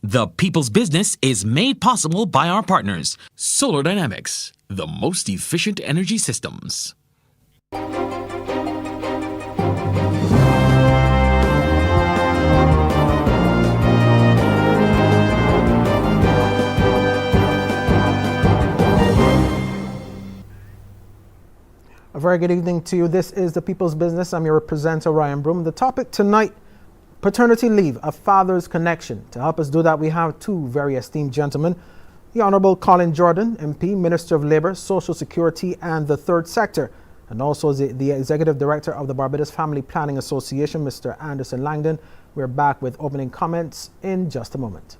The People's Business is made possible by our partners, Solar Dynamics, the most efficient energy systems. A very good evening to you. This is The People's Business. I'm your presenter, Ryan Broom. The topic tonight, paternity leave, a father's connection. To help us do that, we have two very esteemed gentlemen. The Honorable Colin Jordan, MP, Minister of Labour, Social Security and the Third Sector, and also the Executive Director of the Barbados Family Planning Association, Mr. Anderson Langdon. We're back with opening comments in just a moment.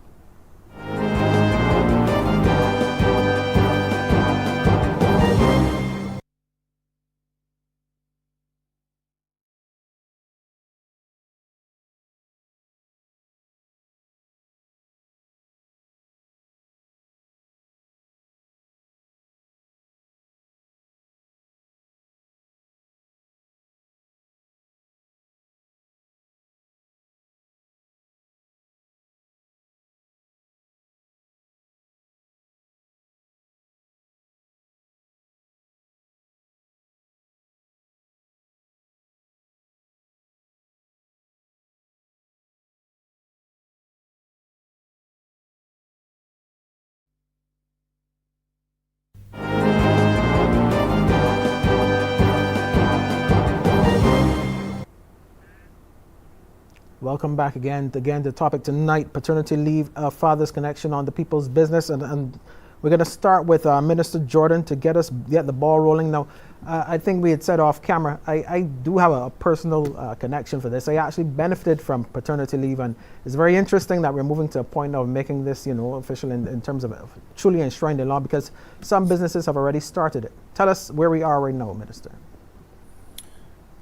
Welcome back again. The topic tonight, paternity leave, father's connection on The People's Business. And we're going to start with Minister Jordan to get the ball rolling. Now, I think we had said off camera, I do have a personal connection for this. I actually benefited from paternity leave, and it's very interesting that we're moving to a point of making this, official in terms of truly enshrined in law, because some businesses have already started it. Tell us where we are right now, Minister.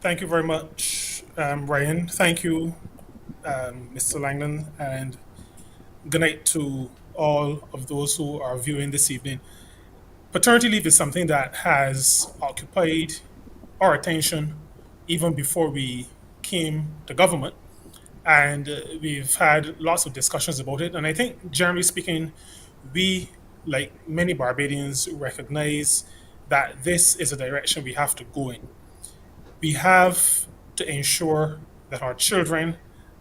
Thank you very much, Ryan. Thank you, Mr. Langdon, and good night to all of those who are viewing this evening. Paternity leave is something that has occupied our attention even before we came to government, and we've had lots of discussions about it. And I think, generally speaking, we, like many Barbadians, recognize that this is a direction we have to go in. We have to ensure that our children,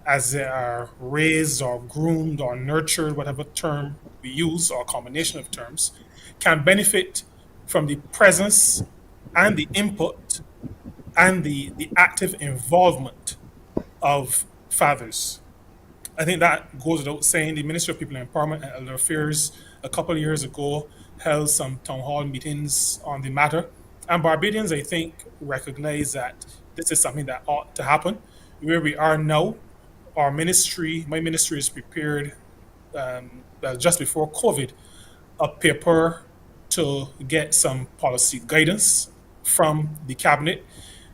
as they are raised or groomed or nurtured, whatever term we use or combination of terms, can benefit from the presence and the input and the active involvement of fathers. I think that goes without saying. The Ministry of People Empowerment and Elder Affairs a couple of years ago held some town hall meetings on the matter. And Barbadians, I think, recognize that this is something that ought to happen. Where we are now, my ministry is prepared just before COVID, a paper to get some policy guidance from the cabinet.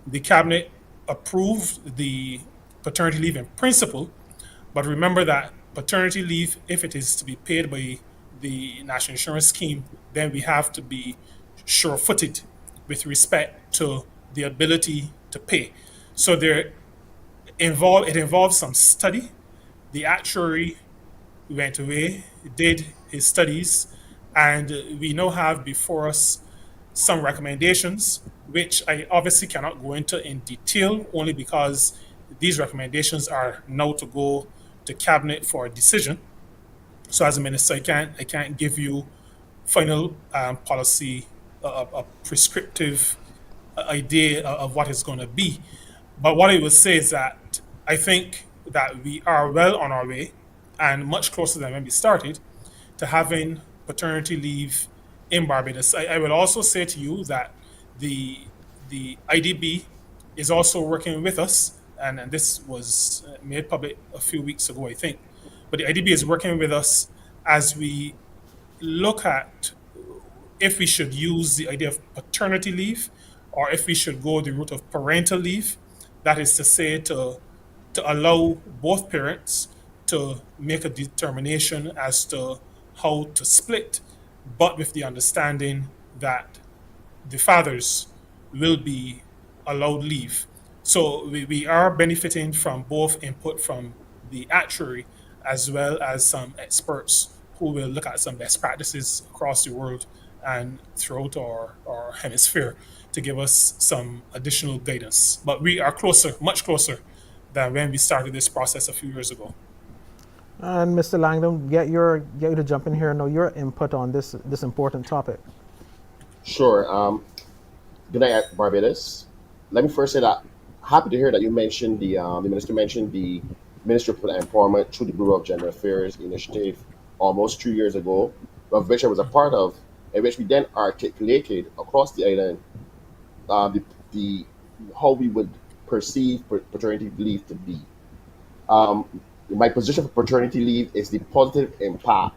The cabinet approved the paternity leave in principle, but remember that paternity leave, if it is to be paid by the National Insurance Scheme, then we have to be sure-footed with respect to the ability to pay. So it involves some study. The actuary went away, did his studies, and we now have before us some recommendations, which I obviously cannot go into in detail, only because these recommendations are now to go to cabinet for a decision. So as a minister, I can't give you final policy, a prescriptive idea of what it's going to be. But what I would say is that I think that we are well on our way, and much closer than when we started, to having paternity leave in Barbados. I will also say to you that the IDB is also working with us, and this was made public a few weeks ago, I think. But the IDB is working with us as we look at if we should use the idea of paternity leave or if we should go the route of parental leave. That is to say, to allow both parents to make a determination as to how to split, but with the understanding that the fathers will be allowed leave. So we are benefiting from both input from the actuary as well as some experts who will look at some best practices across the world and throughout our hemisphere to give us some additional guidance. But we are closer, much closer than when we started this process a few years ago. And Mr. Langdon, get you to jump in here and know your input on this important topic. Sure. Good night, Barbados. Let me first say that happy to hear that you mentioned the minister mentioned the Ministry of Employment through the Bureau of Gender Affairs initiative almost 2 years ago, of which I was a part of, in which we then articulated across the island the how we would perceive paternity leave to be. Um, my position for paternity leave is the positive impact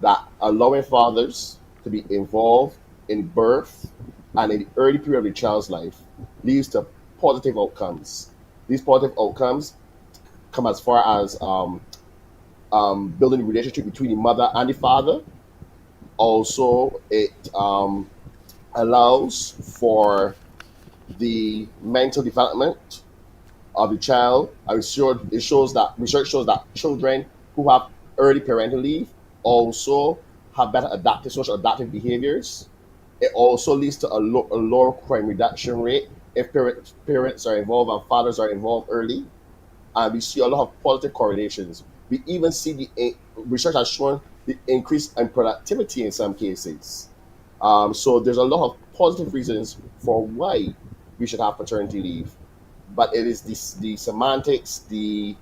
that allowing fathers to be involved in birth and in the early period of the child's life leads to positive outcomes. These positive outcomes come as far as building the relationship between the mother and the father. Also, it allows for the mental development of the child. It shows that research shows that children who have early parental leave also have better adaptive social adaptive behaviors. It also leads to a lower crime reduction rate if parents are involved and fathers are involved early. And we see a lot of positive correlations. We even see research has shown the increase in productivity in some cases. So there's a lot of positive reasons for why we should have paternity leave, but it is the semantics, the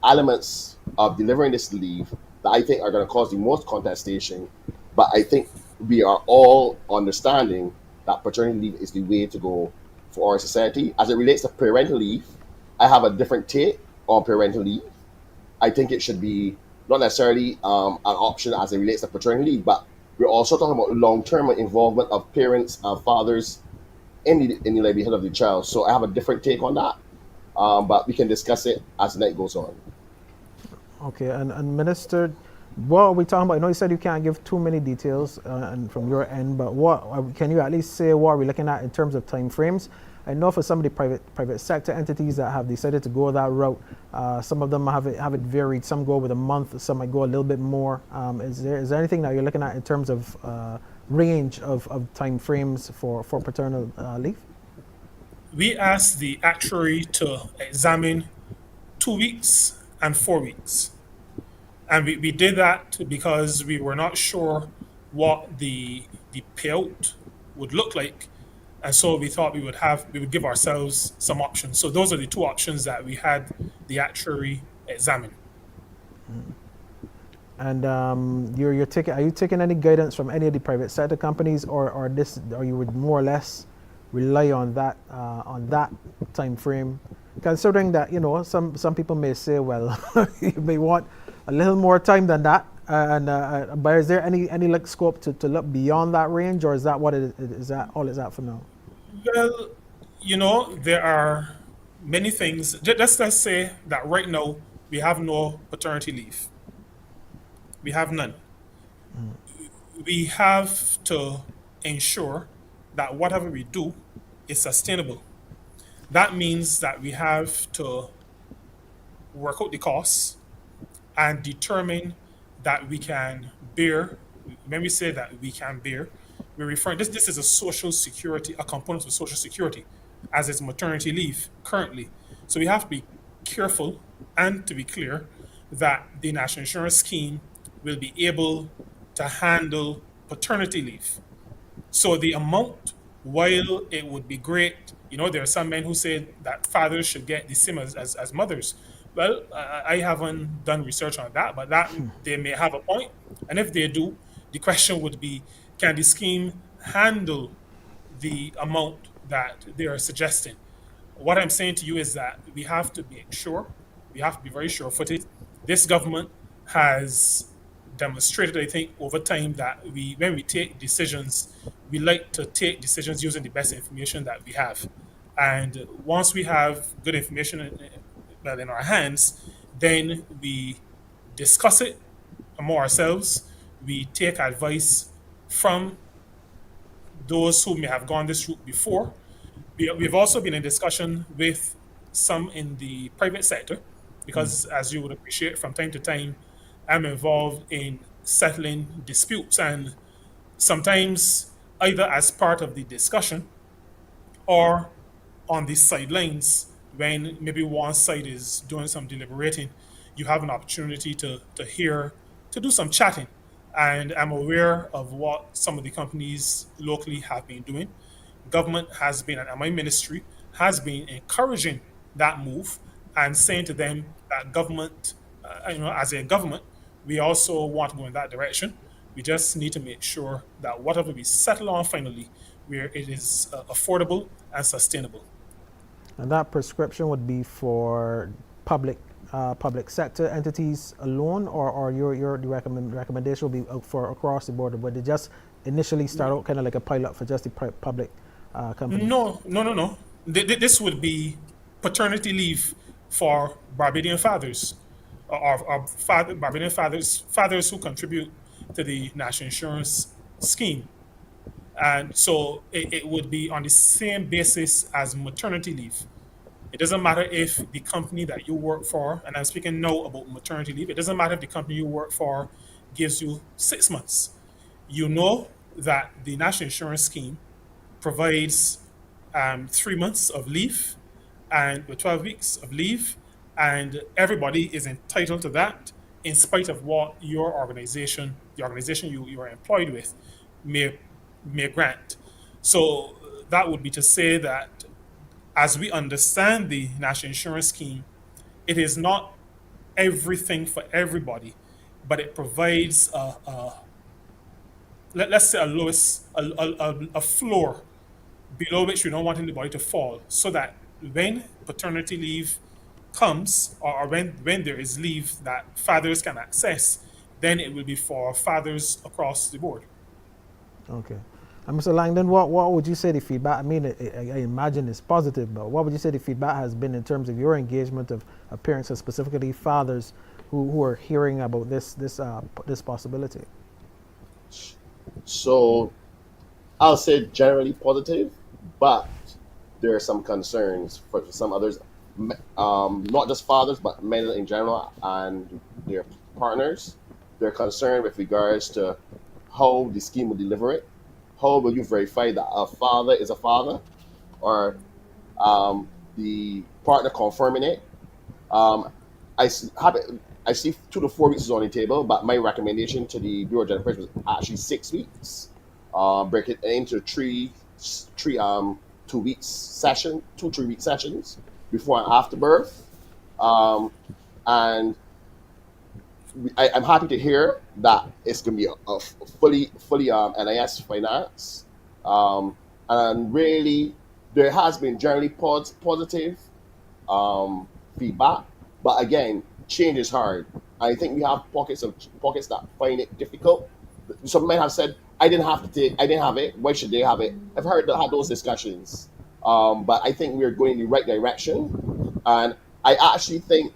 elements of delivering this leave that I think are going to cause the most contestation. But I think we are all understanding that paternity leave is the way to go for our society. As it relates to parental leave, I have a different take on parental leave. I think it should be not necessarily an option as it relates to paternity leave, but we're also talking about long-term involvement of parents and fathers in the livelihood of the child. So I have a different take on that, but we can discuss it as the night goes on. Okay, and Minister, what are we talking about? I know you said you can't give too many details and from your end, but can you at least say what are we looking at in terms of time frames? I know for some of the private sector entities that have decided to go that route, some of them have it varied. Some go with a month, some might go a little bit more. Is there anything that you're looking at in terms of range of time frames for paternal leave? We asked the actuary to examine 2 weeks and 4 weeks. And we did that because we were not sure what the payout would look like. And so we thought we would give ourselves some options. So those are the two options that we had the actuary examine. And are you taking any guidance from any of the private sector companies, or you would more or less rely on that time frame, considering that some people may say, well, you may want a little more time than that, but is there any like scope to look beyond that range, or is that what it is? That all is that for now? Well, there are many things. Let's say that right now we have no paternity leave. We have none. We have to ensure that whatever we do is sustainable. That means that we have to work out the costs and determine that we can bear. When we say that we can bear, we're referring this is a component of social security, as is maternity leave currently. So we have to be careful and to be clear that the national insurance scheme will be able to handle paternity leave. So the amount, while it would be great, there are some men who say that fathers should get the same as mothers. Well, I haven't done research on that, but that they may have a point. And if they do, the question would be, can the scheme handle the amount that they are suggesting? What I'm saying to you is that we have to be sure, we have to be very sure-footed. This government has demonstrated, I think, over time that when we take decisions, we like to take decisions using the best information that we have. And once we have good information in our hands, then we discuss it among ourselves. We take advice from those who may have gone this route before. We've also been in discussion with some in the private sector, because as you would appreciate, from time to time, am involved in settling disputes, and sometimes either as part of the discussion or on the sidelines when maybe one side is doing some deliberating, you have an opportunity to hear, to do some chatting. And I'm aware of what some of the companies locally have been doing. Government has been, and my ministry has been encouraging that move and saying to them that government, as a government, we also want to go in that direction. We just need to make sure that whatever we settle on finally, where it is affordable and sustainable. And that prescription would be for public public sector entities alone, or your recommendation will be for across the board? Would they just initially start out kind of like a pilot for just the public companies? No. This would be paternity leave for Barbadian fathers, Barbadian fathers who contribute to the national insurance scheme. And so it would be on the same basis as maternity leave. It doesn't matter if the company that you work for, and I'm speaking now about maternity leave, it doesn't matter if the company you work for gives you 6 months. You know that the national insurance scheme provides 3 months of leave and with 12 weeks of leave, and everybody is entitled to that in spite of what your organization, the organization you are employed with, may grant. So that would be to say that as we understand the national insurance scheme, it is not everything for everybody, but it provides let's say a floor below which we don't want anybody to fall, so that when paternity leave comes, or when there is leave that fathers can access, then it will be for fathers across the board. Okay. And Mr. Langdon, what would you say the feedback? I mean, I imagine it's positive, but what would you say the feedback has been in terms of your engagement of parents, and specifically fathers, who are hearing about this possibility? So I'll say generally positive, but there are some concerns for some others, not just fathers, but men in general and their partners. They're concerned with regards to how the scheme will deliver it. How will you verify that a father is a father, or the partner confirming it? I see 2 to 4 weeks is on the table, but my recommendation to the Bureau of General Affairs was actually 6 weeks. Break it into three 2 weeks session, 2 3 week sessions before and after birth. And I'm happy to hear that it's going to be a fully NIS finance. And really, there has been generally positive feedback, but again, change is hard. I think we have pockets that find it difficult. Some men have said, I didn't have it. Why should they have it? I've had those discussions. But I think we're going in the right direction. And I actually think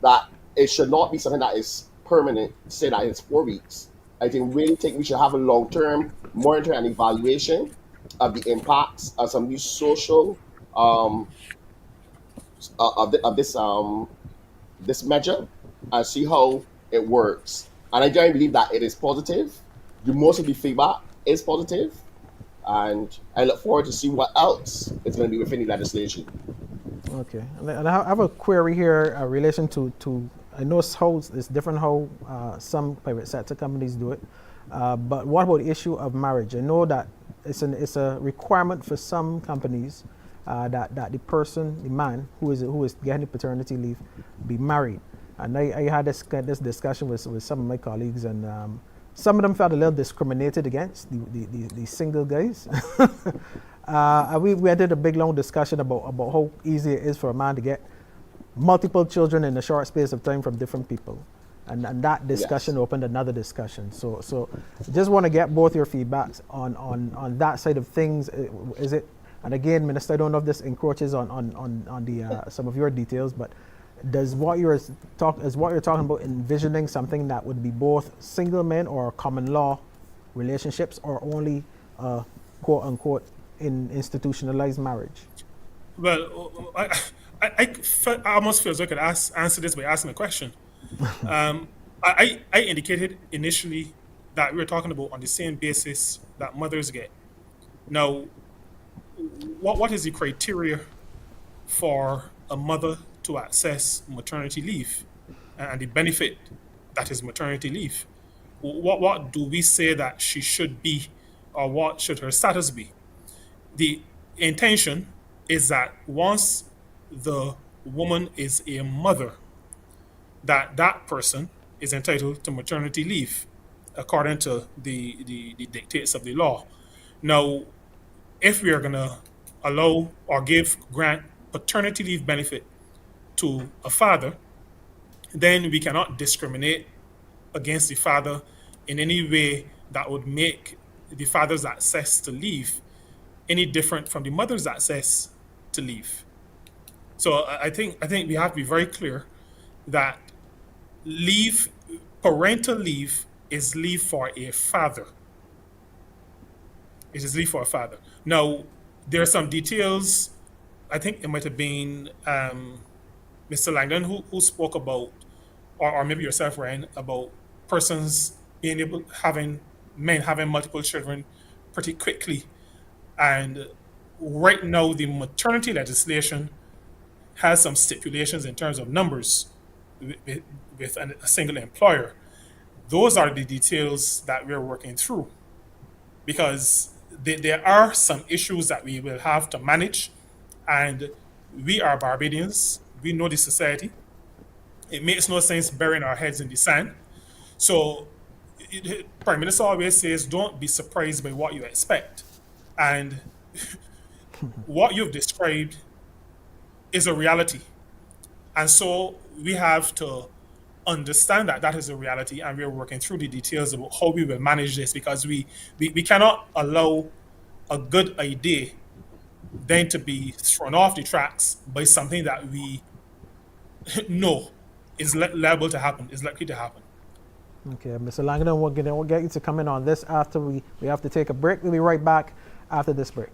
that it should not be something that is permanent, say that it's 4 weeks. I think we should have a long-term monitoring and evaluation of the impacts of some of these social of this measure, and see how it works. And I don't believe that it is positive. The most of the feedback is positive, and I look forward to see what else is going to be within the legislation. Okay, and I have a query here in relation to I know it's different how some private sector companies do it, but what about the issue of marriage? I know that it's a requirement for some companies that the man who is getting the paternity leave be married. And I had this discussion with some of my colleagues, and some of them felt a little discriminated against the single guys. We had a big long discussion about how easy it is for a man to get multiple children in a short space of time from different people, and that discussion opened another discussion. So just want to get both your feedbacks on that side of things. Is it? And again, Minister, I don't know if this encroaches on the some of your details, but does what you're talking about envisioning something that would be both single men or common law relationships, or only quote unquote institutionalized marriage? Well, I almost feel as though I could answer this by asking a question. I indicated initially that we were talking about on the same basis that mothers get. Now, what is the criteria for a mother to access maternity leave and the benefit that is maternity leave? What do we say that she should be, or what should her status be? The intention is that once the woman is a mother, that person is entitled to maternity leave according to the dictates of the law. Now, if we are going to allow or grant paternity leave benefit to a father, then we cannot discriminate against the father in any way that would make the father's access to leave any different from the mother's access to leave. So I think we have to be very clear that leave, parental leave, is leave for a father. It is leave for a father. Now, there are some details. I think it might have been Mr. Langdon who spoke about, or maybe yourself, Ryan, about persons being able having men having multiple children pretty quickly. And right now, the maternity legislation has some stipulations in terms of numbers with a single employer. Those are the details that we're working through because there are some issues that we will have to manage. And we are Barbadians, we know the society. It makes no sense burying our heads in the sand. So, Prime Minister always says, don't be surprised by what you expect. And what you've described is a reality. And so we have to understand that that is a reality, and we're working through the details about how we will manage this because we cannot allow a good idea then to be thrown off the tracks by something that we know is liable to happen, is likely to happen. Okay, Mr. Langdon, we'll get you to come in on this after we have to take a break. We'll be right back after this break.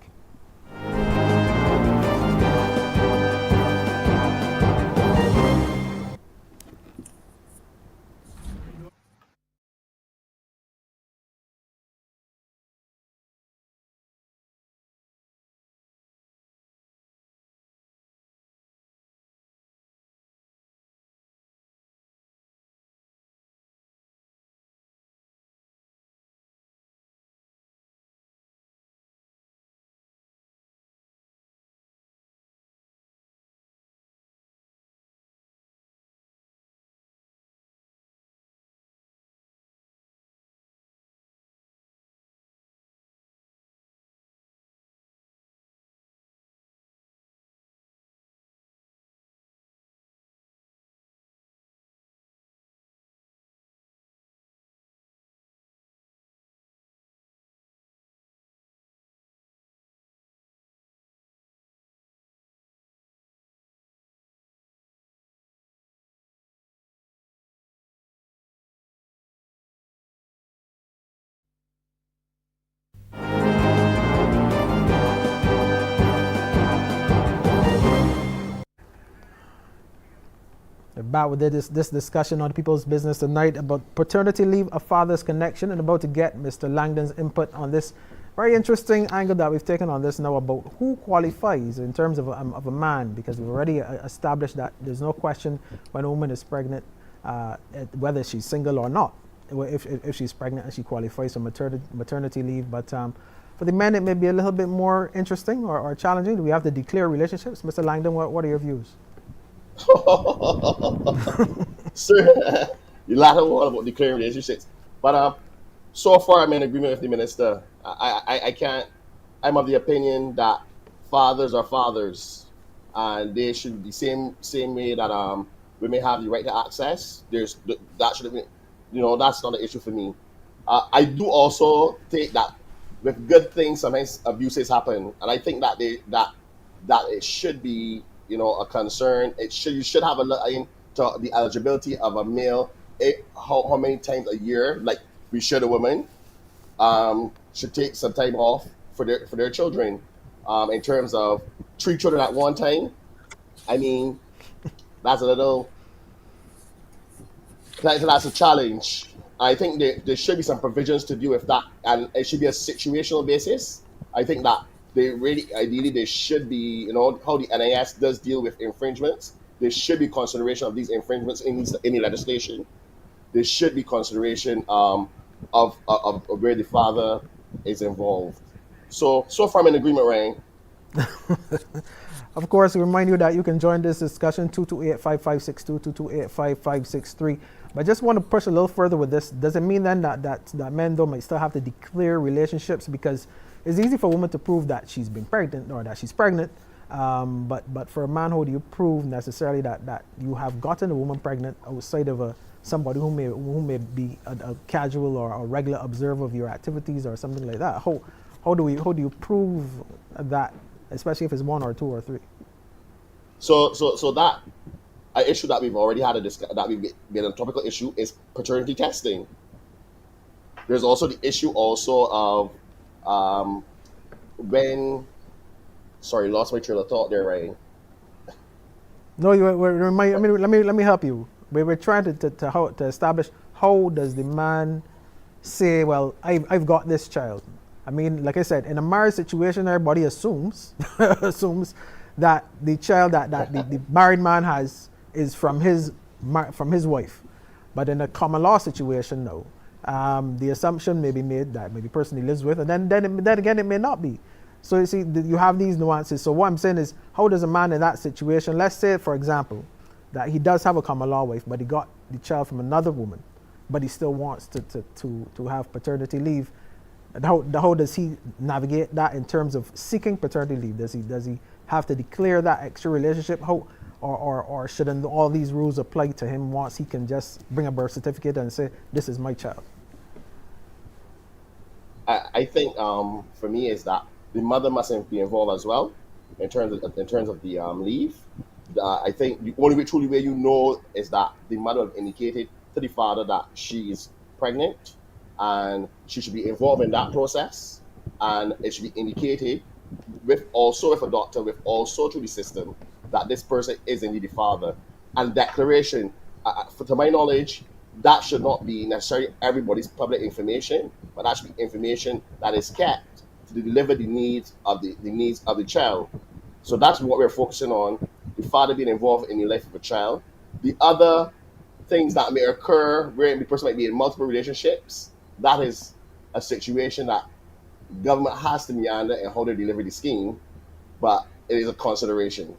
About with this discussion on People's Business tonight about paternity leave, a father's connection, and about to get Mr. Langdon's input on this very interesting angle that we've taken on this now about who qualifies in terms of a man, because we've already established that there's no question when a woman is pregnant, whether she's single or not, if she's pregnant and she qualifies for maternity leave. But for the men, it may be a little bit more interesting or challenging. Do we have to declare relationships? Mr. Langdon, what are your views? Sir, you laugh all about declaring relationships. But so far I'm in agreement with the minister. I can't. I'm of the opinion that fathers are fathers, and they should be same way that women have the right to access. That should have been, that's not an issue for me. I do also think that with good things sometimes abuses happen, and I think that that it should be a concern. You should have a look into the eligibility of a male. How many times a year, like we should a woman, should take some time off for their children. In terms of 3 children at one time, I mean that's a little. that's a challenge. I think there should be some provisions to deal with that, and it should be a situational basis. I think that they really, ideally, there should be, how the NIS does deal with infringements. There should be consideration of these infringements in any legislation. There should be consideration of where the father is involved. So far, I'm in agreement, Ryan. Of course, we remind you that you can join this discussion 228-5562, 228-5563. But I just want to push a little further with this. Does it mean then that men though might still have to declare relationships, because it's easy for a woman to prove that she's been pregnant or that she's pregnant, but for a man, how do you prove necessarily that you have gotten a woman pregnant outside of somebody who may be a casual or a regular observer of your activities or something like that? How do you prove that, especially if it's one or two or three? So that an issue that we've already had that we've been a topical issue is paternity testing. There's also the issue of when, sorry, lost my trail of thought there, Ryan. No, let me help you. We're trying to establish, how does the man say, well, I've got this child. I mean, like I said, in a marriage situation, everybody assumes assumes that the child that the married man has is from his wife. But in a common law situation, no. The assumption may be made that maybe the person he lives with, and then again, it may not be. So you see, you have these nuances. So what I'm saying is, how does a man in that situation, let's say, for example, that he does have a common law wife, but he got the child from another woman, but he still wants to have paternity leave. And how does he navigate that in terms of seeking paternity leave? Does he have to declare that extra relationship? Or shouldn't all these rules apply to him once he can just bring a birth certificate and say, this is my child? I think for me is that the mother mustn't be involved as well in terms of the leave. I think the only truly way you know is that the mother have indicated to the father that she is pregnant, and she should be involved in that process, and it should be indicated with a doctor, with also through the system, that this person is indeed the father. And declaration, to my knowledge, that should not be necessarily everybody's public information, but that should be information that is kept to deliver the needs of the child. So that's what we're focusing on: the father being involved in the life of a child. The other things that may occur where the person might be in multiple relationships, that is a situation that government has to meander in how they deliver the scheme, but it is a consideration.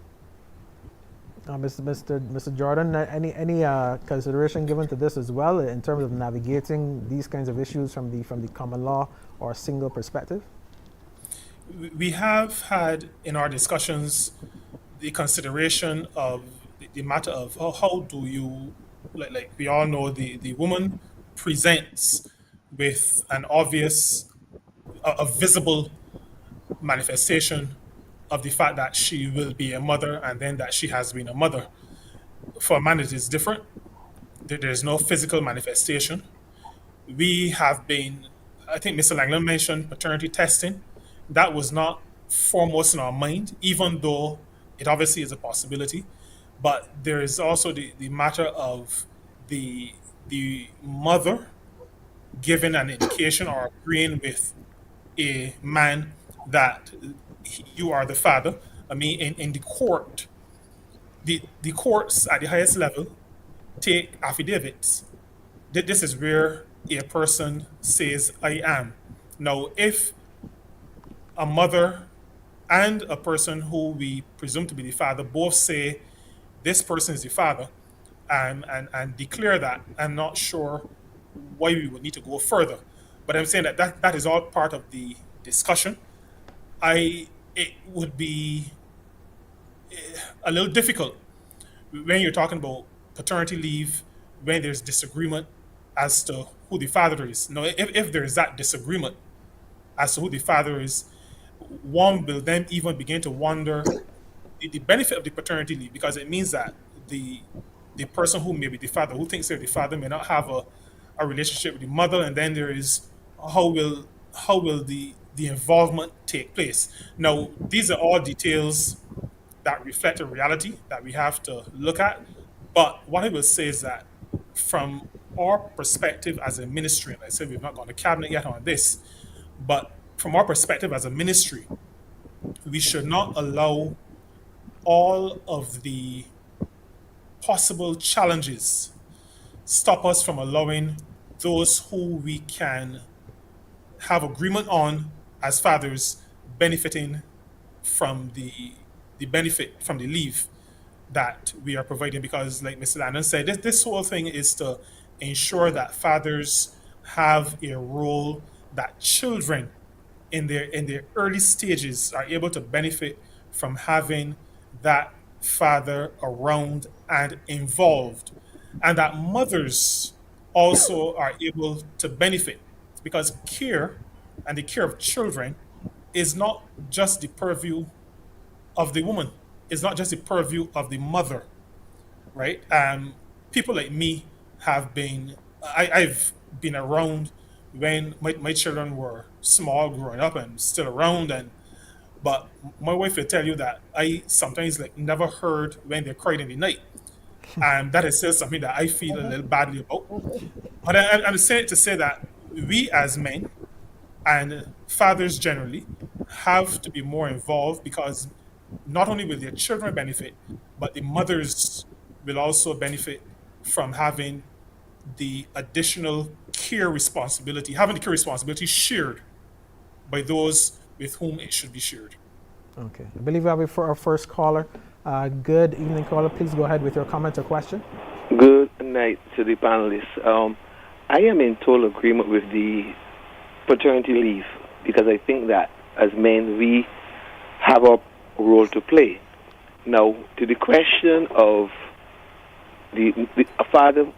Mr. Jordan, any consideration given to this as well in terms of navigating these kinds of issues from the common law or single perspective? We have had in our discussions the consideration of the matter of how do you, like we all know, the woman presents with an obvious, a visible manifestation of the fact that she will be a mother and then that she has been a mother. For a man, it is different. There's no physical manifestation. We have been, I think Mr. Langdon mentioned paternity testing. That was not foremost in our mind, even though it obviously is a possibility. But there is also the matter of the mother giving an indication or agreeing with a man that you are the father. I mean, in the court, the courts at the highest level take affidavits. This is where a person says, I am. Now, if a mother and a person who we presume to be the father both say this person is the father, and declare that, I'm not sure why we would need to go further. But I'm saying that is all part of the discussion. It would be a little difficult when you're talking about paternity leave, when there's disagreement as to who the father is. Now, if there is that disagreement as to who the father is, one will then even begin to wonder the benefit of the paternity leave, because it means that the person who may be the father, who thinks they're the father, may not have a relationship with the mother, and then there is how will the involvement take place. Now, these are all details that reflect a reality that we have to look at. But what I will say is that from our perspective as a ministry, and I said we've not gone to cabinet yet on this, but from our perspective as a ministry, we should not allow all of the possible challenges stop us from allowing those who we can have agreement on as fathers benefiting from the benefit from the leave that we are providing, because like Mr. Landon said, this whole thing is to ensure that fathers have a role, that children in their early stages are able to benefit from having that father around and involved, and that mothers also are able to benefit, because care and the care of children is not just the purview of the woman, it's not just the purview of the mother, right? People like me I've been around when my children were small growing up and still around, and but my wife will tell you that I sometimes like never heard when they cried in the night, and that is still something that I feel a little badly about. But I'm saying it to say that we as men and fathers generally have to be more involved, because not only will their children benefit, but the mothers will also benefit from having the additional having the care responsibility shared by those with whom it should be shared. Okay. I believe we have our first caller. Good evening, caller. Please go ahead with your comment or question. Good night to the panelists. I am in total agreement with the paternity leave, because I think that as men we have a role to play. Now, to the question of a father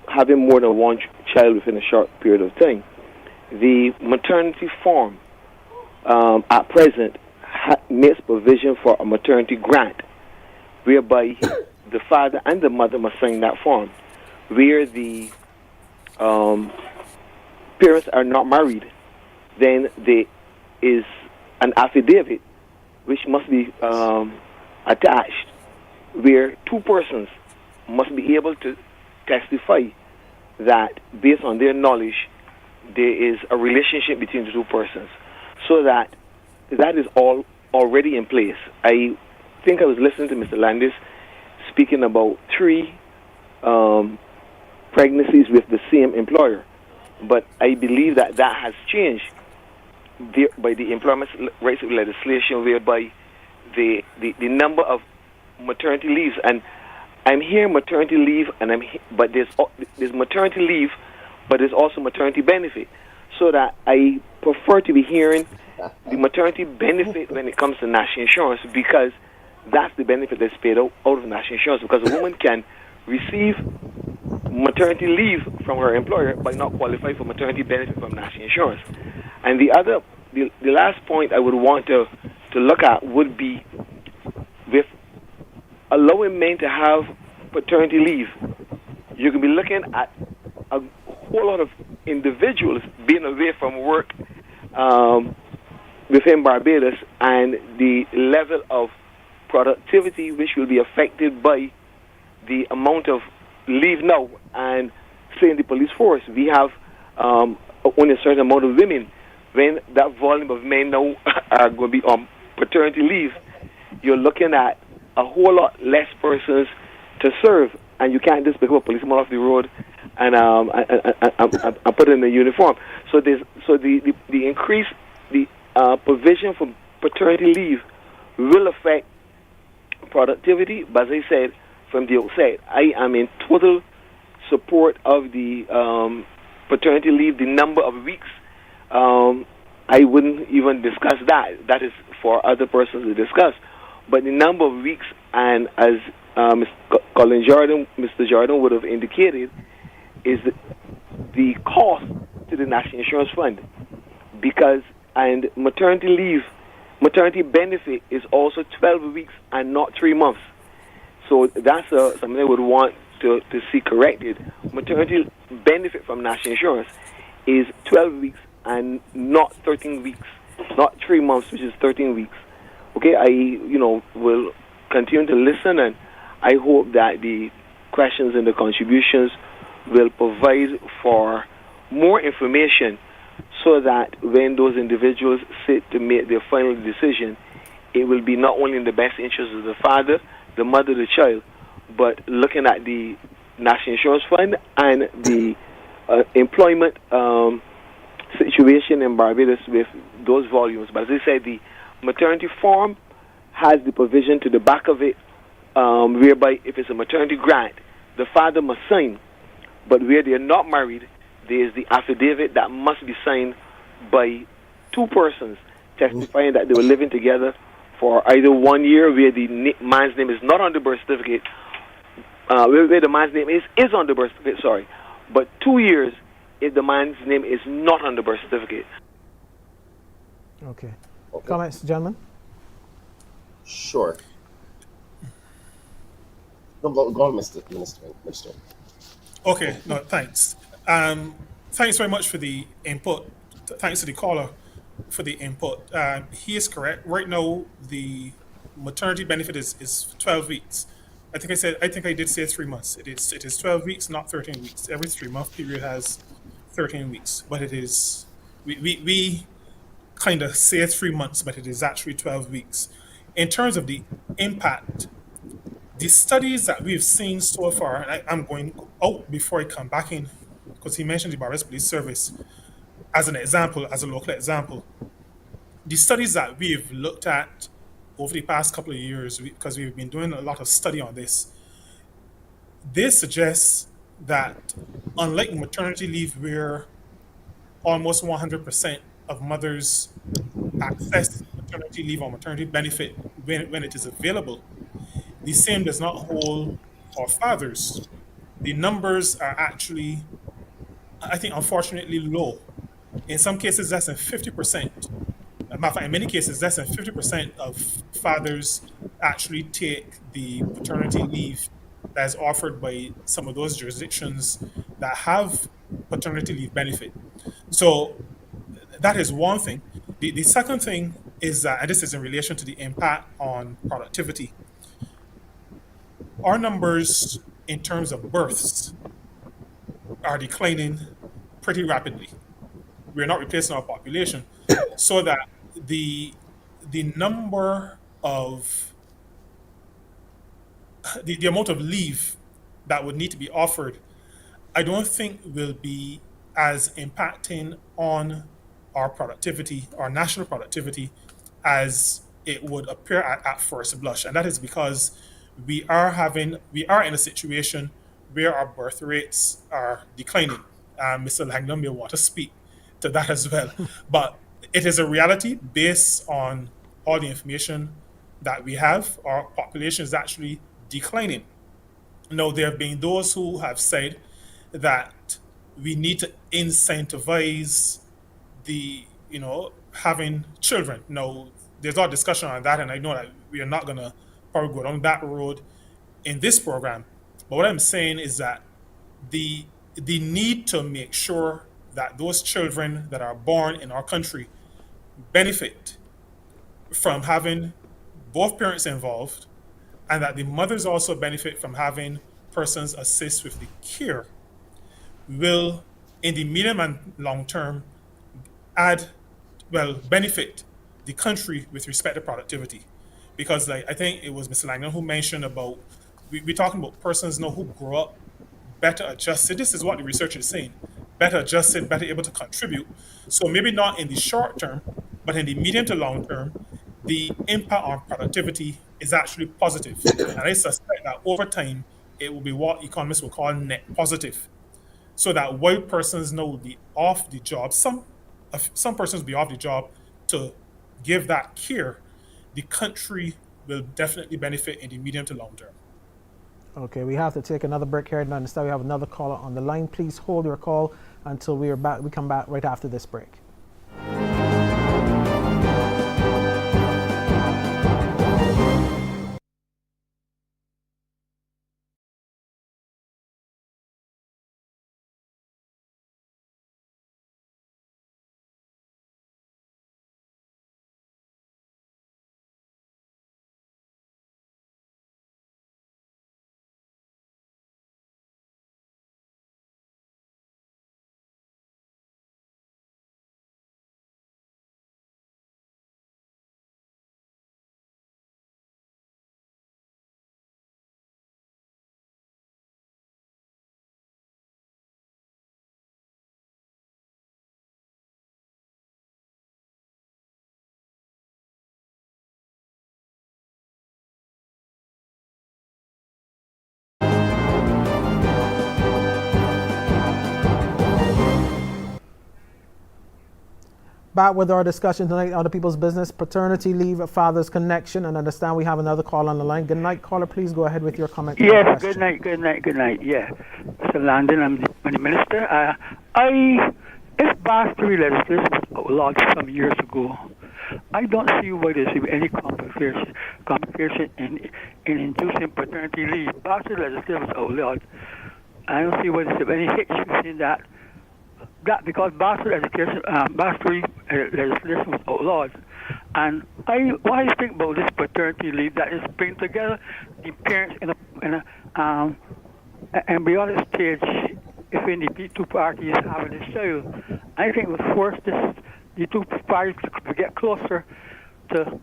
having more than one child within a short period of time, the maternity form at present makes provision for a maternity grant, whereby the father and the mother must sign that form, where the parents are not married. Then there is an affidavit which must be attached, where two persons must be able to testify that based on their knowledge there is a relationship between the two persons, so that is all already in place. I think I was listening to Mr. Landis speaking about 3 pregnancies with the same employer, but I believe that has changed by the employment rights legislation, whereby the number of maternity leaves, and I'm hearing maternity leave, but there's maternity leave, but there's also maternity benefit. So that I prefer to be hearing the maternity benefit when it comes to national insurance, because that's the benefit that's paid out of national insurance, because a woman can receive maternity leave from her employer but not qualify for maternity benefit from national insurance. And the last point I would want to look at would be with allowing men to have paternity leave. You can be looking at a whole lot of individuals being away from work within Barbados, and the level of productivity which will be affected by the amount of leave now. And say in the police force, we have only a certain amount of women. When that volume of men now are going to be on paternity leave, you're looking at a whole lot less persons to serve, and you can't just pick up a policeman off the road and put in a uniform. So the increase, the provision for paternity leave will affect productivity. But as I said from the outset, I am in total support of the paternity leave. The number of weeks, I wouldn't even discuss that. That is for other persons to discuss. But the number of weeks, and as Mr. Jordan would have indicated, is the cost to the National Insurance Fund. And maternity benefit is also 12 weeks and not 3 months. So that's something I would want to see corrected. Maternity benefit from National Insurance is 12 weeks and not 13 weeks, not 3 months, which is 13 weeks. Okay, I will continue to listen, and I hope that the questions and the contributions will provide for more information so that when those individuals sit to make their final decision, it will be not only in the best interest of the father, the mother, the child, but looking at the National Insurance Fund and the employment situation in Barbados with those volumes. But as I said, the maternity form has the provision to the back of it whereby if it's a maternity grant, the father must sign. But where they are not married, there is the affidavit that must be signed by two persons testifying that they were living together for either 1 year where the man's name is not on the birth certificate, where the man's name is on the birth certificate, sorry, but 2 years if the man's name is not on the birth certificate. Okay. Comments, gentlemen? Sure. No, go on, Minister. Okay, no, thanks. Thanks very much for the input. Thanks to the caller for the input. He is correct. Right now, the maternity benefit is 12 weeks. I think I did say 3 months. It is 12 weeks, not 13 weeks. Every 3-month period has 13 weeks, but it is we kind of say 3 months, but it is actually 12 weeks. In terms of the impact, the studies that we've seen so far, and I'm going out before I come back in, because he mentioned the Barbados Police Service as an example, as a local example. The studies that we've looked at over the past couple of years, because we've been doing a lot of study on this, they suggest that unlike maternity leave, where almost 100% of mothers access maternity leave or maternity benefit when it is available, the same does not hold for fathers. The numbers are actually, I think, unfortunately low. In some cases, less than 50%. In many cases, less than 50% of fathers actually take the paternity leave that is offered by some of those jurisdictions that have paternity leave benefit. So that is one thing. The second thing is that, and this is in relation to the impact on productivity, our numbers in terms of births are declining pretty rapidly. We're not replacing our population, so that the number of the amount of leave that would need to be offered, I don't think will be as impacting on our productivity, our national productivity, as it would appear at first blush. And that is because we are in a situation where our birth rates are declining. Mr. Langdon may want to speak to that as well. But it is a reality based on all the information that we have. Our population is actually declining. Now, there have been those who have said that we need to incentivize having children. Now, there's a lot of discussion on that, and I know that we are not going to probably go down that road in this program. But what I'm saying is that the need to make sure that those children that are born in our country benefit from having both parents involved, and that the mothers also benefit from having persons assist with the care, will, in the medium and long term, benefit the country with respect to productivity. Because I think it was Mr. Langdon who mentioned about, we're talking about persons now who grow up better adjusted. This is what the research is saying. Better adjusted, better able to contribute. So maybe not in the short term, but in the medium to long term, the impact on productivity is actually positive. And I suspect that over time, it will be what economists will call net positive. So that while persons now will be off the job, some persons will be off the job to give that care, the country will definitely benefit in the medium to long term. Okay, we have to take another break here, and instead we have another caller on the line. Please hold your call until we are back. We come back right after this break. Back with our discussion tonight on the People's Business, paternity leave, a father's connection, and understand we have another call on the line. Good night, caller. Please go ahead with your comment. Yes, question. good night. Yeah, Mr. Langdon, I'm the minister. If bastard legislation was outlawed some years ago, I don't see why there should be any complication in inducing paternity leave. Bastard legislation was outlawed. I don't see why there should be any hitch in that. Because bastard legislation was outlawed. And what I think about this paternity leave that is bring together the parents in a embryonic stage if the two parties having a child. I think it would force the two parties to get closer to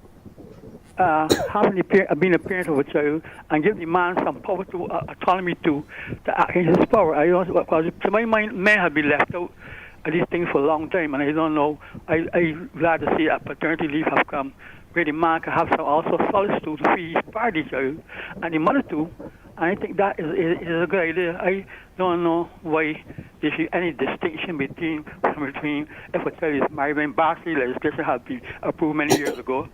being a parent of a child and give the man some power to autonomy to act in his power. I don't, because to my mind, men have been left out of these things for a long time, and I don't know. I'm glad to see that paternity leave have come, where the man can have some also solace to feed his party child and the mother too. And I think that is a good idea. I don't know why there should be any distinction between if a child is married when bastard legislation has been approved many years ago.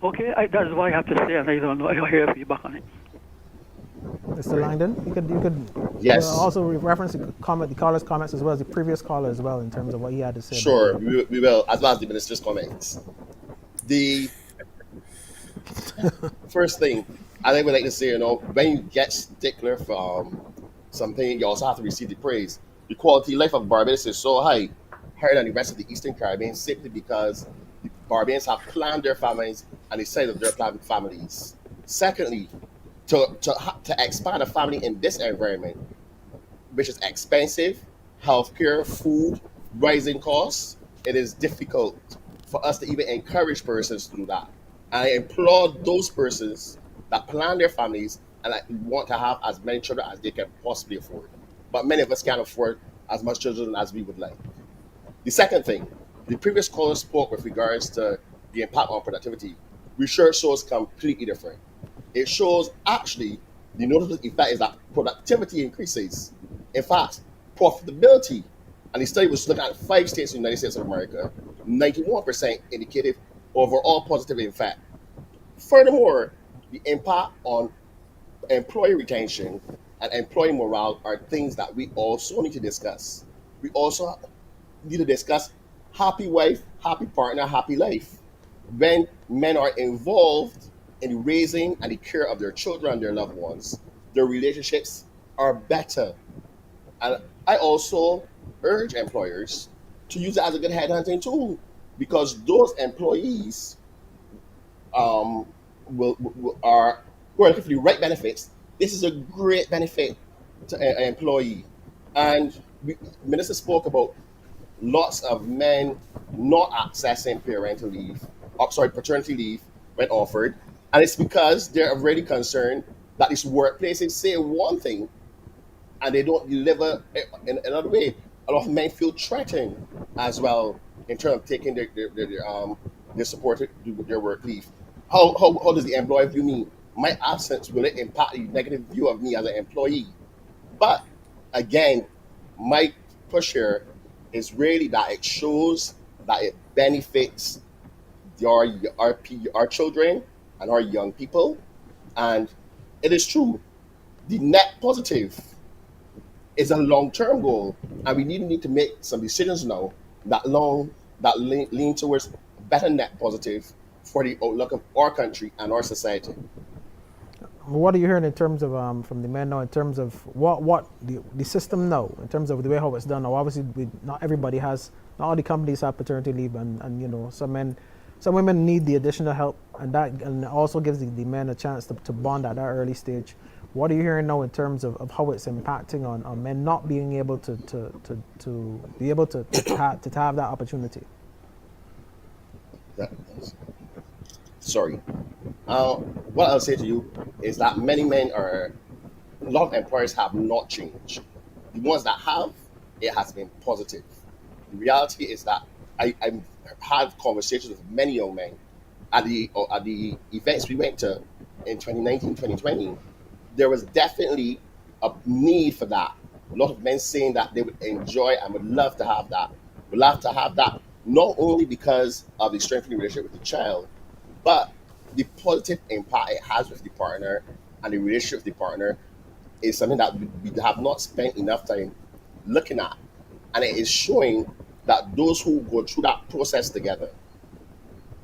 Okay, that's what I have to say, and I don't know. I don't hear feedback on it. Mr. Langdon, you could Yes. also reference the caller's comments as well as the previous caller as well in terms of what he had to say. Sure, we will, as well as the minister's comments. The first thing I think we like to say, when you get stickler from something, you also have to receive the praise. The quality of life of Barbados is so higher than the rest of the Eastern Caribbean simply because the Barbadians have planned their families and decided their planned families. Secondly, to expand a family in this environment, which is expensive, healthcare, food, rising costs, it is difficult for us to even encourage persons to do that. And I applaud those persons that plan their families and want to have as many children as they can possibly afford. But many of us can't afford as much children as we would like. The second thing, the previous caller spoke with regards to the impact on productivity. Research shows completely different. It shows actually the notable effect is that productivity increases. In fact, profitability, and the study was looking at 5 states in the United States of America, 91% indicated overall positive effect. Furthermore, the impact on employee retention and employee morale are things that we also need to discuss. We also need to discuss happy wife, happy partner, happy life. When men are involved in raising and the care of their children and their loved ones, their relationships are better. And I also urge employers to use it as a good headhunting tool because those employees who are looking for the right benefits. This is a great benefit to an employee. And the minister spoke about lots of men not accessing paternity leave when offered. And it's because they're already concerned that these workplaces say one thing and they don't deliver in another way. A lot of men feel threatened as well in terms of taking their support their work leave. How does the employer view me? My absence, will it impact the negative view of me as an employee? But again, my push here is really that it shows that it benefits our children and our young people. And it is true. The net positive is a long-term goal. And we need to make some decisions now that lean towards better net positive for the outlook of our country and our society. What are you hearing in terms of from the men now in terms of what the system now in terms of the way how it's done now? Obviously, not all the companies have paternity leave, and some women need the additional help, and also gives the men a chance to bond at that early stage. What are you hearing now in terms of how it's impacting on men not being able to be able to have that opportunity? Sorry. What I'll say to you is that a lot of employers have not changed. The ones that have, it has been positive. The reality is that I've had conversations with many young men at the events we went to in 2019, 2020. There was definitely a need for that. A lot of men saying that they would enjoy and would love to have that. Would love to have that not only because of the strengthening relationship with the child, but the positive impact it has with the partner, and the relationship with the partner is something that we have not spent enough time looking at. And it is showing that those who go through that process together,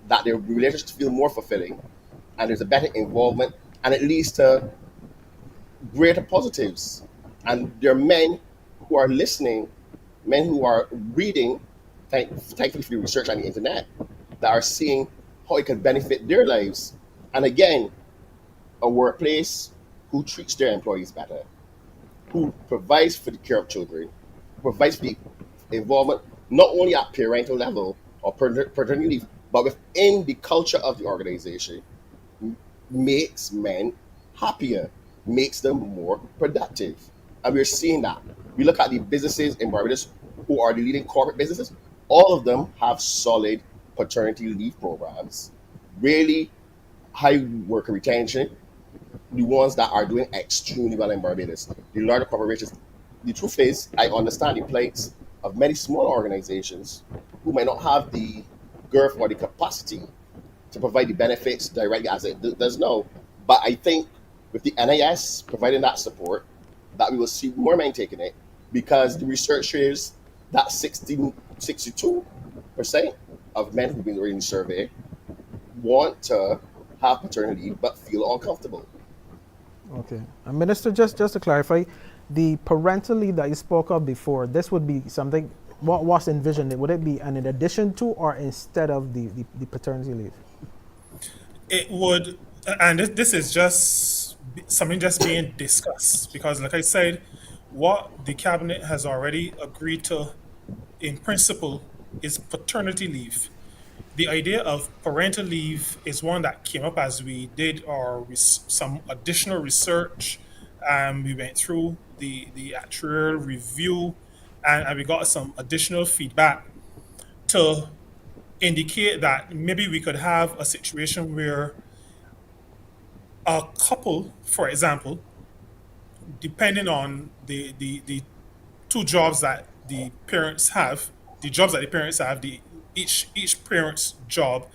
that their relationships feel more fulfilling, and there's a better involvement, and it leads to greater positives. And there are men who are listening, men who are reading, thankfully for the research on the internet, that are seeing how it can benefit their lives. And again, a workplace who treats their employees better, who provides for the care of children, provides for the involvement not only at parental level or paternity leave, but within the culture of the organization, makes men happier, makes them more productive. And we're seeing that. We look at the businesses in Barbados who are the leading corporate businesses, all of them have solid paternity leave programs, really high worker retention, the ones that are doing extremely well in Barbados, the larger corporations. The truth is, I understand the plight of many small organizations who might not have the girth or the capacity to provide the benefits directly as it does now. But I think with the NIS providing that support, that we will see more men taking it, because the research shows that 62% of men who've been reading the survey want to have paternity but feel uncomfortable. Okay. And Minister, just to clarify, the parental leave that you spoke of before, this would be something, what was envisioned? Would it be an in addition to or instead of the paternity leave? It would, and this is just something just being discussed, because like I said, what the cabinet has already agreed to in principle is paternity leave. The idea of parental leave is one that came up as we did some additional research. We went through the actuarial review, and we got some additional feedback to indicate that maybe we could have a situation where a couple, for example, depending on the two jobs that the parents have, each parent's job,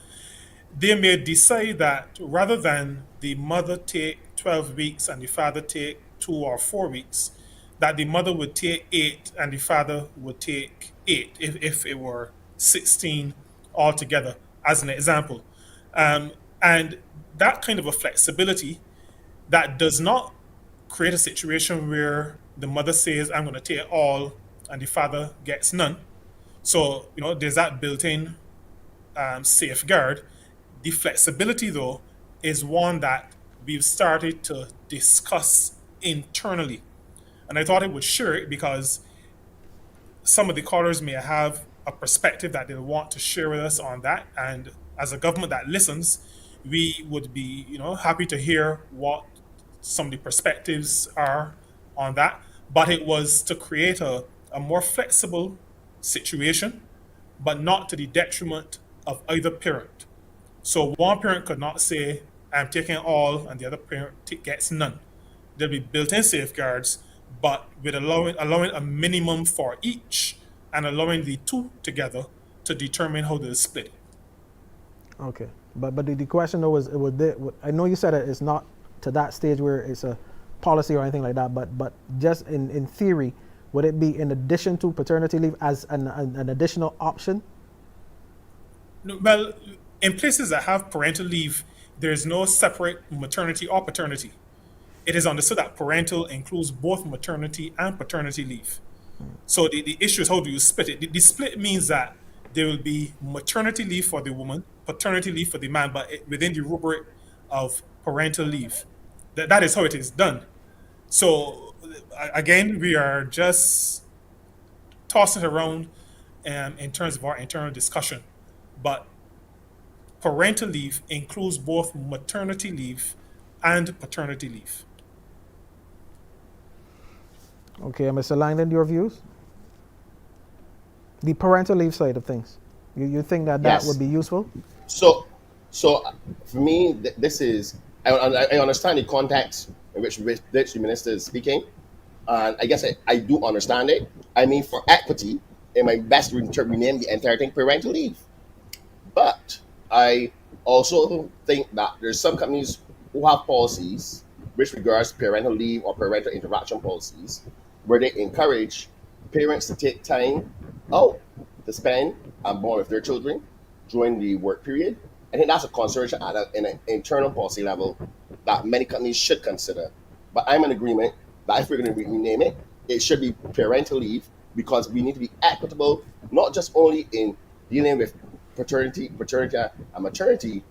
they may decide that rather than the mother take 12 weeks and the father take 2 or 4 weeks, that the mother would take 8 and the father would take 8 if it were 16 altogether, as an example. And that kind of a flexibility that does not create a situation where the mother says, I'm going to take all and the father gets none. So, there's that built-in safeguard. The flexibility, though, is one that we've started to discuss internally. And I thought it would share it because some of the callers may have a perspective that they want to share with us on that. And as a government that listens, we would be, happy to hear what some of the perspectives are on that. But it was to create a more flexible situation, but not to the detriment of either parent. So one parent could not say, I'm taking all, and the other parent gets none. There'll be built-in safeguards, but with allowing a minimum for each and allowing the two together to determine how they'll split it. Okay. But the question though is, I know you said it's not to that stage where it's a policy or anything like that, but just in theory, would it be in addition to paternity leave as an additional option? No, well, in places that have parental leave, there is no separate maternity or paternity. It is understood that parental includes both maternity and paternity leave. So the issue is, how do you split it? The split means that there will be maternity leave for the woman, paternity leave for the man, but within the rubric of parental leave. That is how it is done. So again, we are just tossing it around in terms of our internal discussion. But parental leave includes both maternity leave and paternity leave. Okay, Mr. Langdon, your views? The parental leave side of things. You think that Yes. would be useful? So for me, this is, I understand the context in which the minister is speaking, and I guess I do understand it. I mean, for equity, it might best to rename the entire thing parental leave. But I also think that there's some companies who have policies which regards parental leave or parental interaction policies where they encourage parents to take time out to spend and bond with their children during the work period. I think that's a consideration at an internal policy level that many companies should consider. But I'm in agreement that if we're going to rename it, it should be parental leave because we need to be equitable, not just only in dealing with paternity, and maternity,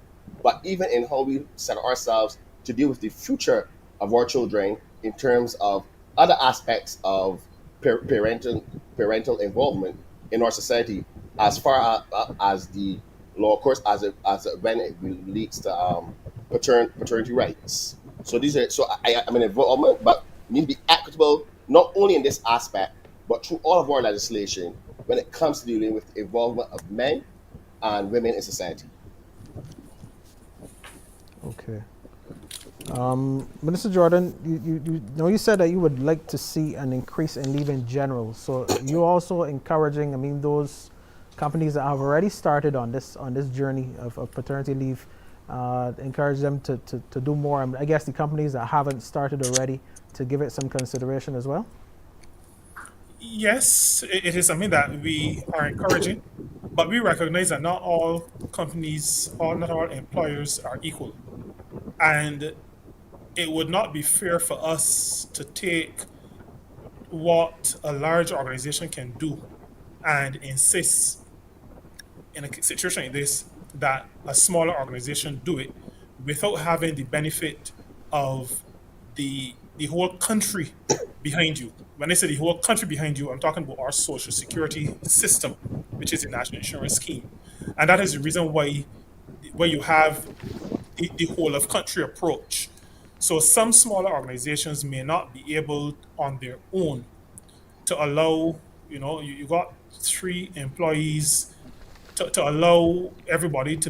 but even in how we set ourselves to deal with the future of our children in terms of other aspects of parental involvement in our society, as far as the law, of course, as it when it relates to paternity rights. So I'm in involvement, but need to be equitable not only in this aspect, but through all of our legislation when it comes to dealing with the involvement of men and women in society. Okay. Minister Jordan, you know you said that you would like to see an increase in leave in general. So you're also encouraging, I mean, those companies that have already started on this journey of paternity leave, encourage them to do more. And I guess the companies that haven't started already to give it some consideration as well. Yes, it is something that we are encouraging, but we recognize that not all companies or not all employers are equal. And it would not be fair for us to take what a large organization can do and insist in a situation like this that a smaller organization do it without having the benefit of the whole country behind you. When I say the whole country behind you, I'm talking about our social security system, which is the national insurance scheme. And that is the reason why you have the whole of country approach. So some smaller organizations may not be able on their own to allow, you got 3 employees to allow everybody to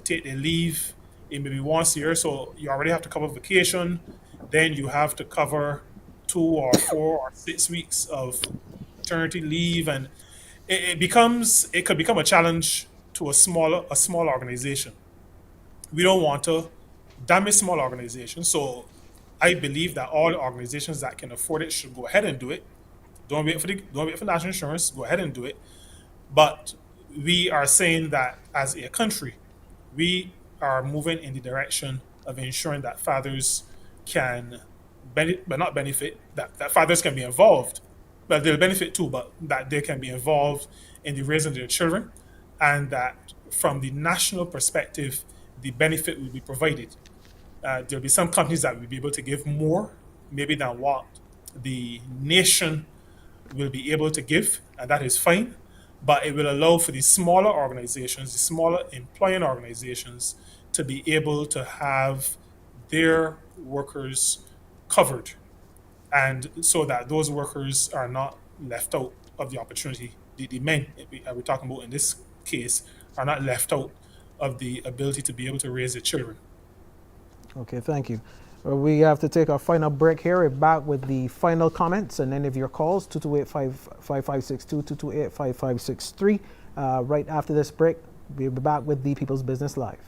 take their leave in maybe once a year. So you already have to cover vacation, then you have to cover 2 or 4 or 6 weeks of paternity leave, and it could become a challenge to a small organization. We don't want to damage small organizations. So I believe that all organizations that can afford it should go ahead and do it. Don't wait for national insurance. Go ahead and do it. But we are saying that as a country, we are moving in the direction of ensuring that fathers can but not benefit, that fathers can be involved. But they'll benefit too, but that they can be involved in the raising of their children, and that from the national perspective, the benefit will be provided. There'll be some companies that will be able to give more, maybe than what the nation will be able to give, and that is fine. But it will allow for the smaller organizations, the smaller employing organizations, to be able to have their workers covered, and so that those workers are not left out of the opportunity. The men we're talking about in this case are not left out of the ability to be able to raise their children. Okay, thank you. We have to take our final break here. We're back with the final comments and any of your calls, 228-5562, 228-5563. Right after this break, we'll be back with the People's Business Live.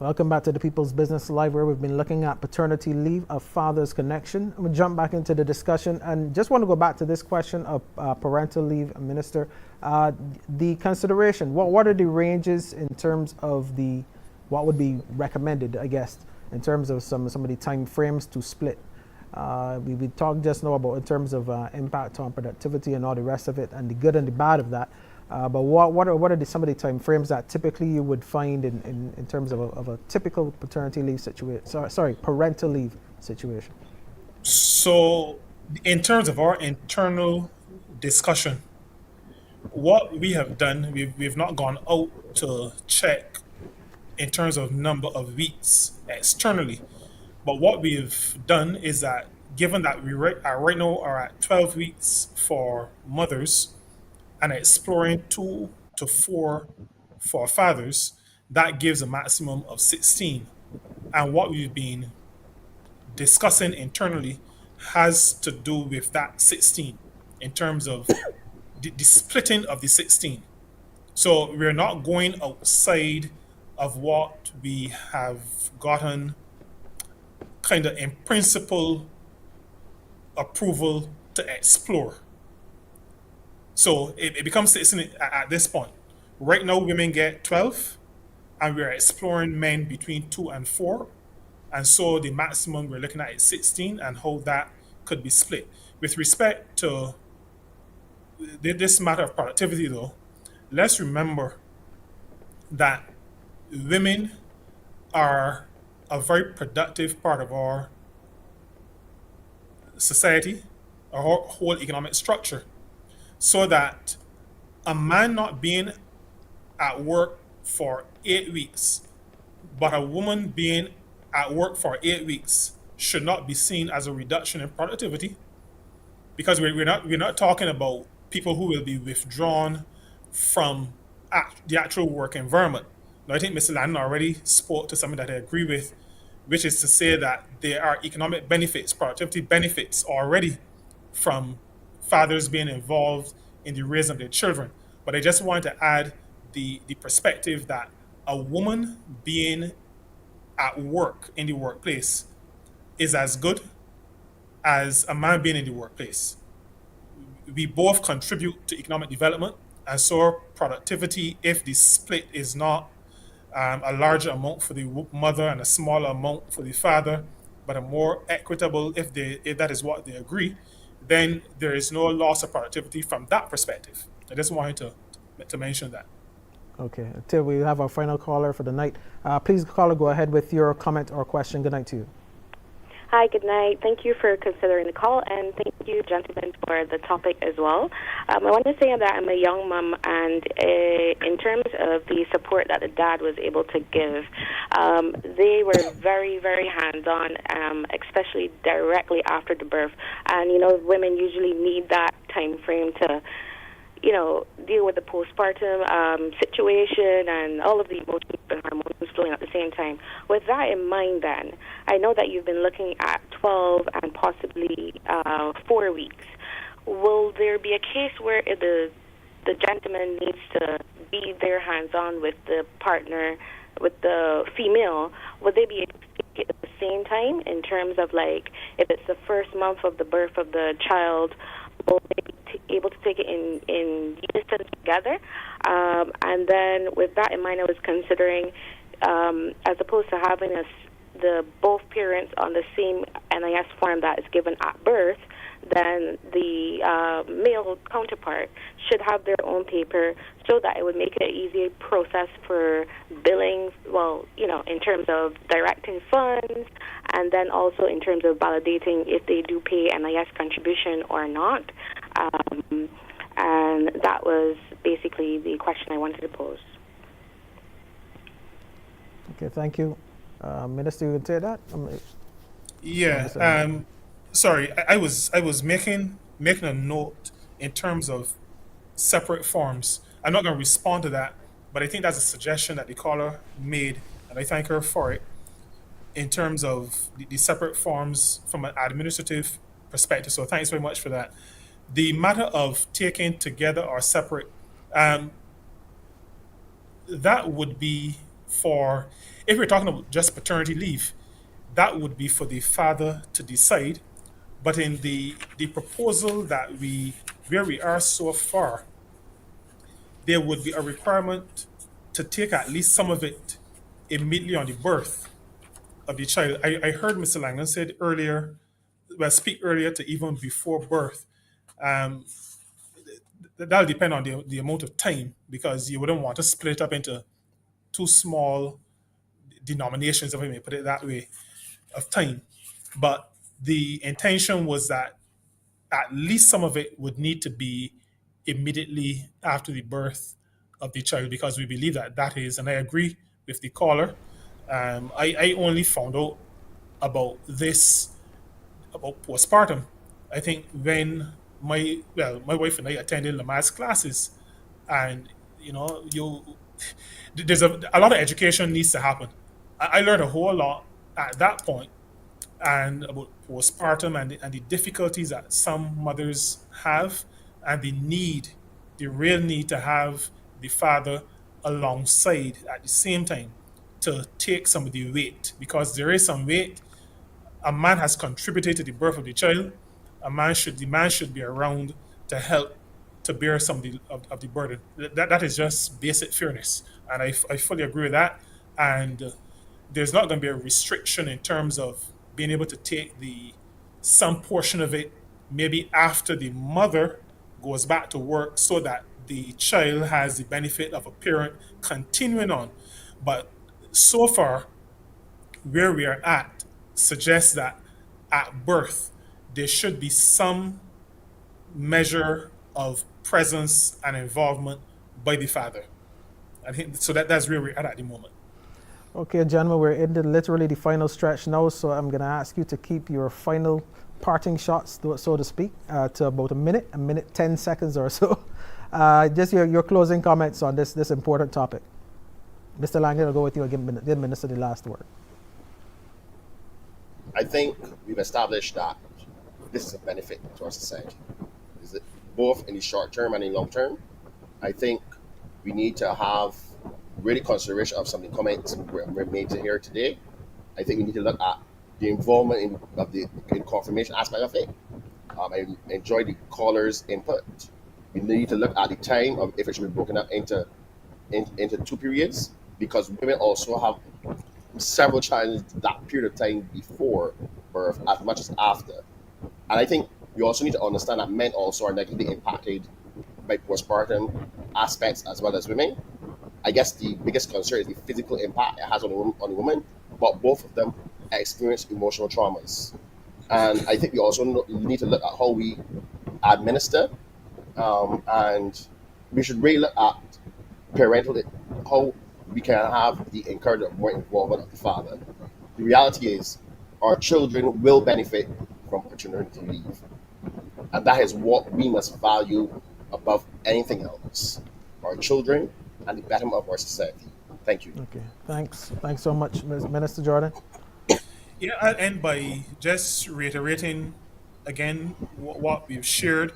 Welcome back to the People's Business Live, where we've been looking at paternity leave, a father's connection. I'm going to jump back into the discussion and just want to go back to this question of parental leave, Minister. The consideration, what are the ranges in terms of what would be recommended, I guess, in terms of some of the time frames to split? We talked just now about in terms of impact on productivity and all the rest of it, and the good and the bad of that. But what are some of the time frames that typically you would find in terms of a typical paternity leave situation? Sorry, parental leave situation. So, in terms of our internal discussion, what we have done, we've not gone out to check in terms of number of weeks externally. But what we've done is that, given that we right now are at 12 weeks for mothers and exploring 2 to 4 for fathers, that gives a maximum of 16. And what we've been discussing internally has to do with that 16 in terms of the splitting of the 16. So we're not going outside of what we have gotten kind of in principle approval to explore. So it becomes 16 at this point. Right now, women get 12, and we're exploring men between 2 and 4. And so the maximum we're looking at is 16, and how that could be split. With respect to this matter of productivity, though, let's remember that women are a very productive part of our society, our whole economic structure, so that a man not being at work for 8 weeks, but a woman being at work for 8 weeks should not be seen as a reduction in productivity, because we're not talking about people who will be withdrawn from the actual work environment. Now, I think Mr. Langdon already spoke to something that I agree with, which is to say that there are economic benefits, productivity benefits already from fathers being involved in the raising of their children. But I just wanted to add the perspective that a woman being at work in the workplace is as good as a man being in the workplace. We both contribute to economic development, and so productivity, if the split is not a larger amount for the mother and a smaller amount for the father, but a more equitable, if that is what they agree, then there is no loss of productivity from that perspective. I just wanted to mention that. Okay, until we have our final caller for the night. Please, caller, go ahead with your comment or question. Good night to you. Hi, good night. Thank you for considering the call, and thank you, gentlemen, for the topic as well. I want to say that I'm a young mom, and in terms of the support that the dad was able to give, they were very, very hands-on, especially directly after the birth. And, women usually need that time frame to deal with the postpartum situation and all of the emotions and hormones flowing at the same time. With that in mind, then, I know that you've been looking at 12 and possibly 4 weeks. Will there be a case where the gentleman needs to be there hands-on with the partner, with the female? Would they be able to take it at the same time in terms of, like, if it's the first month of the birth of the child, will they be able to take it in unison together? And then with that in mind, I was considering, as opposed to having the both parents on the same NIS form that is given at birth, then the male counterpart should have their own paper so that it would make it an easier process for billing, in terms of directing funds, and then also in terms of validating if they do pay NIS contribution or not. And that was basically the question I wanted to pose. Okay, thank you. Minister, you would say that? Yeah. Sorry, I was making a note in terms of separate forms. I'm not going to respond to that, but I think that's a suggestion that the caller made, and I thank her for it, in terms of the separate forms from an administrative perspective. So thanks very much for that. The matter of taking together or separate, that would be for, if we're talking about just paternity leave, that would be for the father to decide. But in the proposal that where we are so far, there would be a requirement to take at least some of it immediately on the birth of the child. I heard Mr. Langdon said earlier, well, speak earlier to even before birth. Um, that'll depend on the amount of time, because you wouldn't want to split it up into two small denominations, if I may put it that way, of time. But the intention was that at least some of it would need to be immediately after the birth of the child, because we believe that that is, and I agree with the caller. I only found out about this, about postpartum, I think when my wife and I attended Lamar's classes, and there's a lot of education needs to happen. I learned a whole lot at that point, and about postpartum and the difficulties that some mothers have, and the real need to have the father alongside at the same time to take some of the weight, because there is some weight. A man has contributed to the birth of the child. The man should be around to help to bear some of the burden. That is just basic fairness, and I fully agree with that. And there's not going to be a restriction in terms of being able to take some portion of it maybe after the mother goes back to work, so that the child has the benefit of a parent continuing on. But so far, where we are at suggests that at birth there should be some measure of presence and involvement by the father. I think so. That's where we're at the moment. Okay, gentlemen, we're in literally the final stretch now, so I'm going to ask you to keep your final parting shots, so to speak, to about a minute 10 seconds or so. Just your closing comments on this important topic. Mr. Langdon, I'll go with you and give the Minister the last word. I think we've established that this is a benefit to our society. Is it both in the short term and in the long term? I think we need to have really consideration of some of the comments we're made to here today. I think we need to look at the involvement of the confirmation aspect of it. I enjoy the caller's input. We need to look at the time of if it should be broken up into 2 periods, because women also have several challenges that period of time before birth as much as after. And I think we also need to understand that men also are negatively impacted by postpartum aspects as well as women. I guess the biggest concern is the physical impact it has on the woman, but both of them experience emotional traumas. And I think we also need to look at how we administer, and we should really look at parental, how we can have the encouragement of more involvement of the father. The reality is our children will benefit from paternity leave, and that is what we must value above anything else. Our children and the betterment of our society. Thank you. Okay, thanks so much, Minister Jordan. Yeah, I'll end by just reiterating again what we've shared.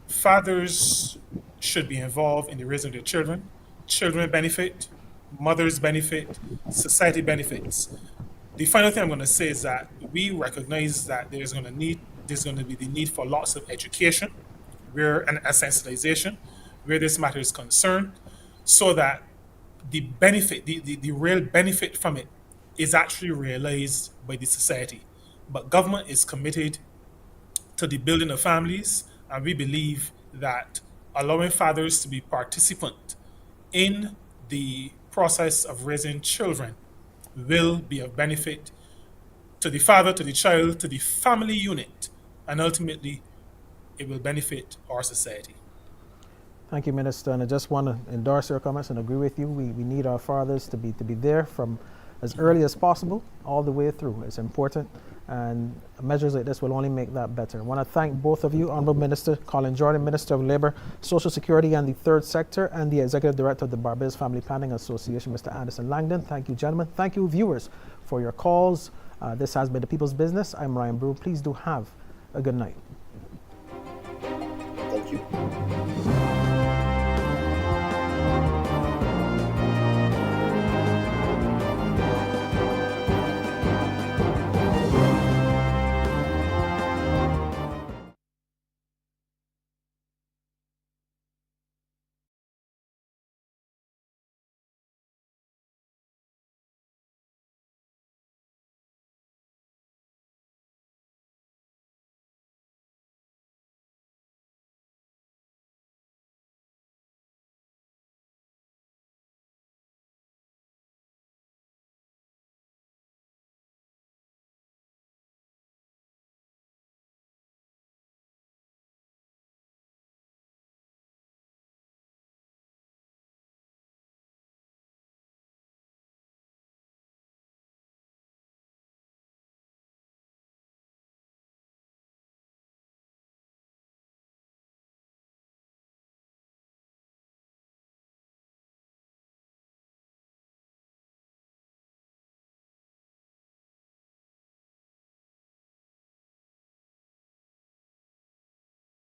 Fathers should be involved in the raising of their children. Children benefit, mothers benefit, society benefits. The final thing I'm going to say is that we recognize that there's going to be the need for lots of education, and a sensitization where this matter is concerned, so that the benefit, the real benefit from it is actually realized by the society. But government is committed to the building of families, and we believe that allowing fathers to be participant in the process of raising children will be of benefit to the father, to the child, to the family unit, and ultimately it will benefit our society. Thank you, Minister. And I just want to endorse your comments and agree with you. We need our fathers to be there from as early as possible all the way through. It's important, and measures like this will only make that better. I want to thank both of you, Honourable Minister Colin Jordan, Minister of Labour, Social Security and the Third Sector, and the Executive Director of the Barbados Family Planning Association, Mr. Anderson Langdon. Thank you, gentlemen. Thank you, viewers, for your calls. This has been The People's Business. I'm Ryan Brew. Please do have a good night. Thank you.